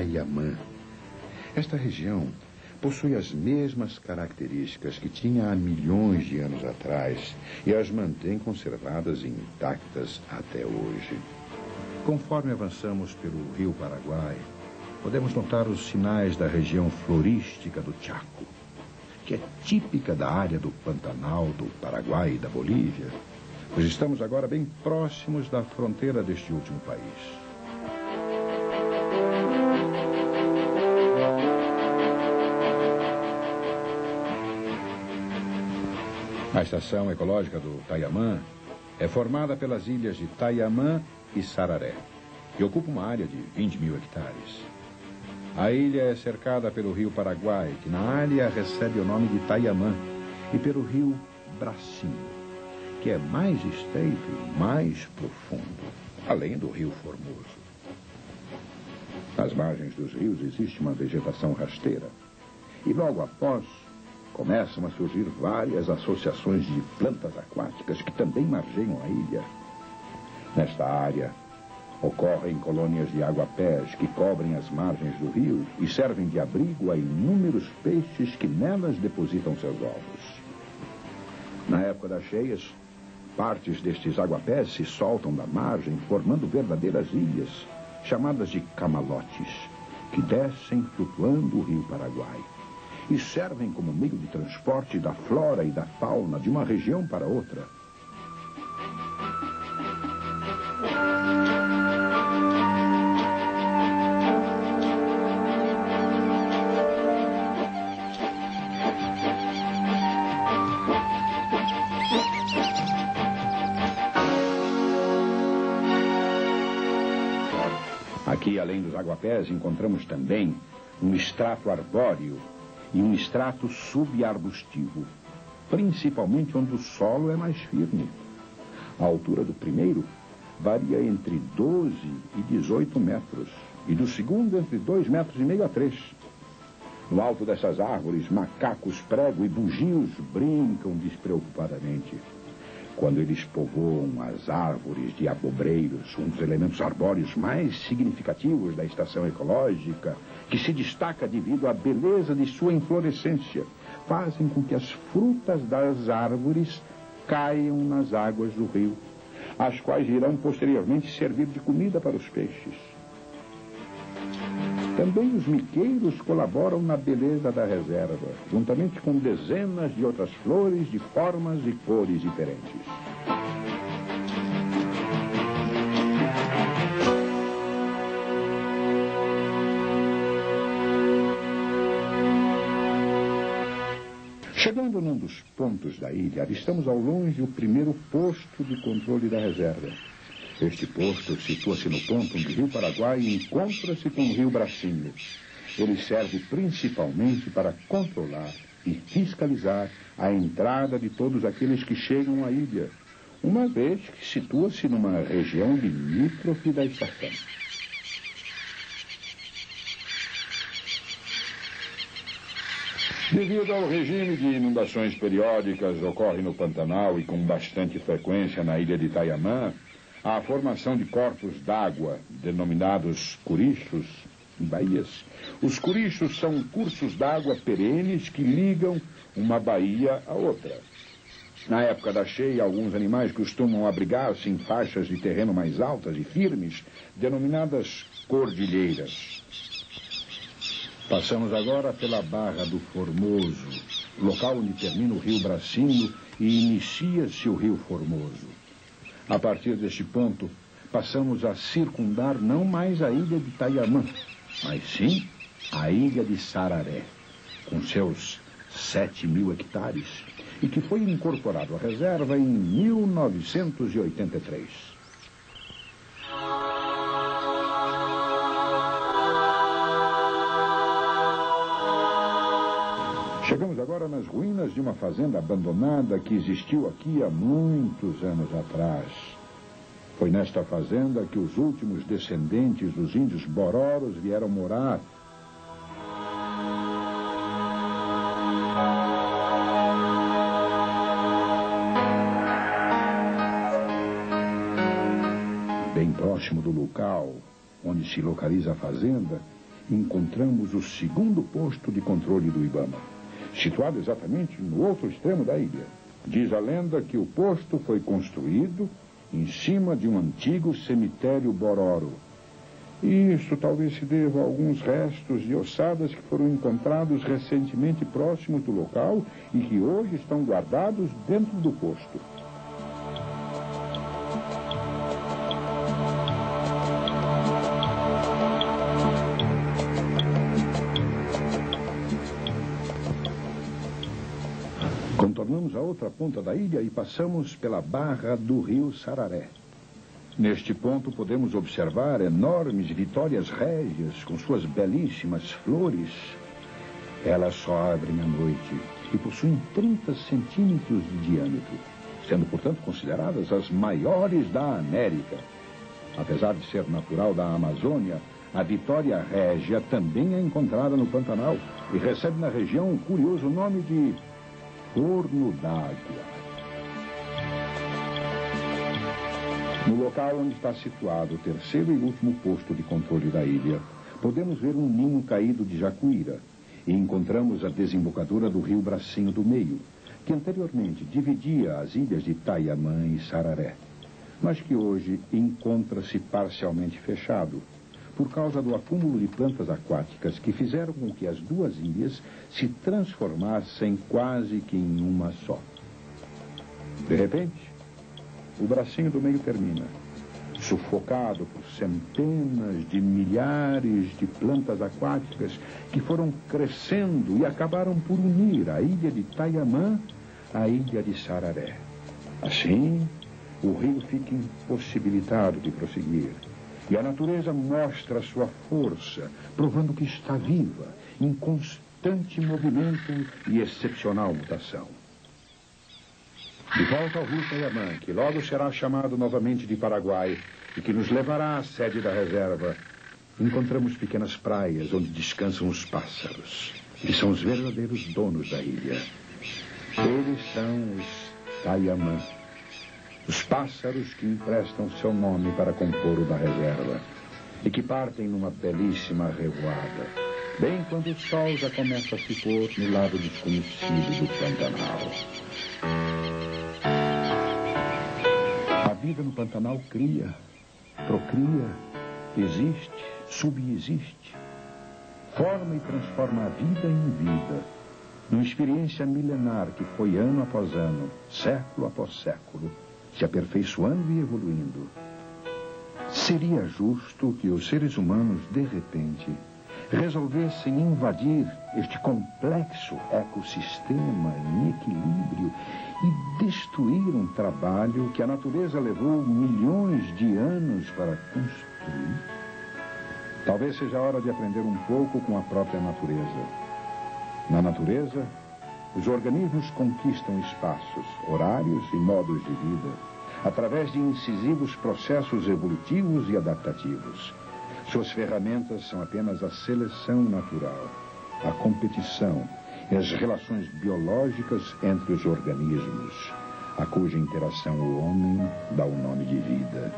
Tayamã. Esta região possui as mesmas características que tinha há milhões de anos atrás e as mantém conservadas e intactas até hoje. Conforme avançamos pelo rio Paraguai, podemos notar os sinais da região florística do Chaco, que é típica da área do Pantanal do Paraguai e da Bolívia, pois estamos agora bem próximos da fronteira deste último país. A estação ecológica do Tayamã é formada pelas ilhas de Tayamã e Sararé, e ocupa uma área de 20 mil hectares. A ilha é cercada pelo rio Paraguai, que na área recebe o nome de Tayamã, e pelo rio Bracinho, que é mais estreito e mais profundo, além do rio Formoso. Nas margens dos rios existe uma vegetação rasteira, e logo após começam a surgir várias associações de plantas aquáticas que também margeiam a ilha. Nesta área, ocorrem colônias de aguapés que cobrem as margens do rio e servem de abrigo a inúmeros peixes que nelas depositam seus ovos. Na época das cheias, partes destes aguapés se soltam da margem, formando verdadeiras ilhas, chamadas de camalotes, que descem flutuando o rio Paraguai e servem como meio de transporte da flora e da fauna de uma região para outra. Aqui, além dos aguapés, encontramos também um estrato arbóreo e um estrato subarbustivo, principalmente onde o solo é mais firme. A altura do primeiro varia entre 12 e 18 metros, e do segundo entre 2,5 metros a 3. No alto dessas árvores, macacos, prego e bugios brincam despreocupadamente. Quando eles povoam as árvores de abobreiros, um dos elementos arbóreos mais significativos da estação ecológica, que se destaca devido à beleza de sua inflorescência, fazem com que as frutas das árvores caiam nas águas do rio, as quais irão posteriormente servir de comida para os peixes. Também os miqueiros colaboram na beleza da reserva, juntamente com dezenas de outras flores de formas e cores diferentes. Chegando num dos pontos da ilha, avistamos ao longe o primeiro posto de controle da reserva. Este posto situa-se no ponto onde o rio Paraguai encontra-se com o rio Bracinho. Ele serve principalmente para controlar e fiscalizar a entrada de todos aqueles que chegam à ilha, uma vez que situa-se numa região limítrofe da estação. Devido ao regime de inundações periódicas ocorre no Pantanal e com bastante frequência na ilha de Tayamã, a formação de corpos d'água, denominados curichos, em baías. Os curichos são cursos d'água perenes que ligam uma baía a outra. Na época da cheia, alguns animais costumam abrigar-se em faixas de terreno mais altas e firmes, denominadas cordilheiras. Passamos agora pela Barra do Formoso, local onde termina o rio Bracinho e inicia-se o rio Formoso. A partir deste ponto, passamos a circundar não mais a ilha de Tayamã, mas sim a ilha de Sararé, com seus 7.000 hectares, e que foi incorporado à reserva em 1983. Chegamos agora nas ruínas de uma fazenda abandonada que existiu aqui há muitos anos atrás. Foi nesta fazenda que os últimos descendentes dos índios bororos vieram morar. Bem próximo do local onde se localiza a fazenda, encontramos o segundo posto de controle do Ibama, situado exatamente no outro extremo da ilha. Diz a lenda que o posto foi construído em cima de um antigo cemitério Bororo. E isso talvez se deva a alguns restos de ossadas que foram encontrados recentemente próximos do local e que hoje estão guardados dentro do posto. Contornamos a outra ponta da ilha e passamos pela barra do rio Sararé. Neste ponto podemos observar enormes vitórias régias com suas belíssimas flores. Elas só abrem à noite e possuem 30 centímetros de diâmetro, sendo, portanto, consideradas as maiores da América. Apesar de ser natural da Amazônia, a vitória régia também é encontrada no Pantanal e recebe na região o curioso nome de Forno d'Água. No local onde está situado o terceiro e último posto de controle da ilha, podemos ver um ninho caído de jacuíra e encontramos a desembocadura do rio Bracinho do Meio, que anteriormente dividia as ilhas de Taiamã e Sararé, mas que hoje encontra-se parcialmente fechado, por causa do acúmulo de plantas aquáticas que fizeram com que as duas ilhas se transformassem quase que em uma só. De repente, o Bracinho do Meio termina, sufocado por centenas de milhares de plantas aquáticas que foram crescendo e acabaram por unir a ilha de Taiamã à ilha de Sararé. Assim, o rio fica impossibilitado de prosseguir. E a natureza mostra sua força, provando que está viva, em constante movimento e excepcional mutação. De volta ao rio Taiamã, que logo será chamado novamente de Paraguai e que nos levará à sede da reserva, encontramos pequenas praias onde descansam os pássaros, que são os verdadeiros donos da ilha. Eles são os Taiamã, os pássaros que emprestam seu nome para compor o da reserva e que partem numa belíssima revoada, bem quando o sol já começa a se pôr no lado desconhecido do Pantanal. A vida no Pantanal cria, procria, existe, subexiste, forma e transforma a vida em vida, numa experiência milenar que foi ano após ano, século após século, se aperfeiçoando e evoluindo. Seria justo que os seres humanos, de repente, resolvessem invadir este complexo ecossistema em equilíbrio e destruir um trabalho que a natureza levou milhões de anos para construir? Talvez seja a hora de aprender um pouco com a própria natureza. Na natureza, os organismos conquistam espaços, horários e modos de vida, através de incisivos processos evolutivos e adaptativos. Suas ferramentas são apenas a seleção natural, a competição e as relações biológicas entre os organismos, a cuja interação o homem dá o nome de vida.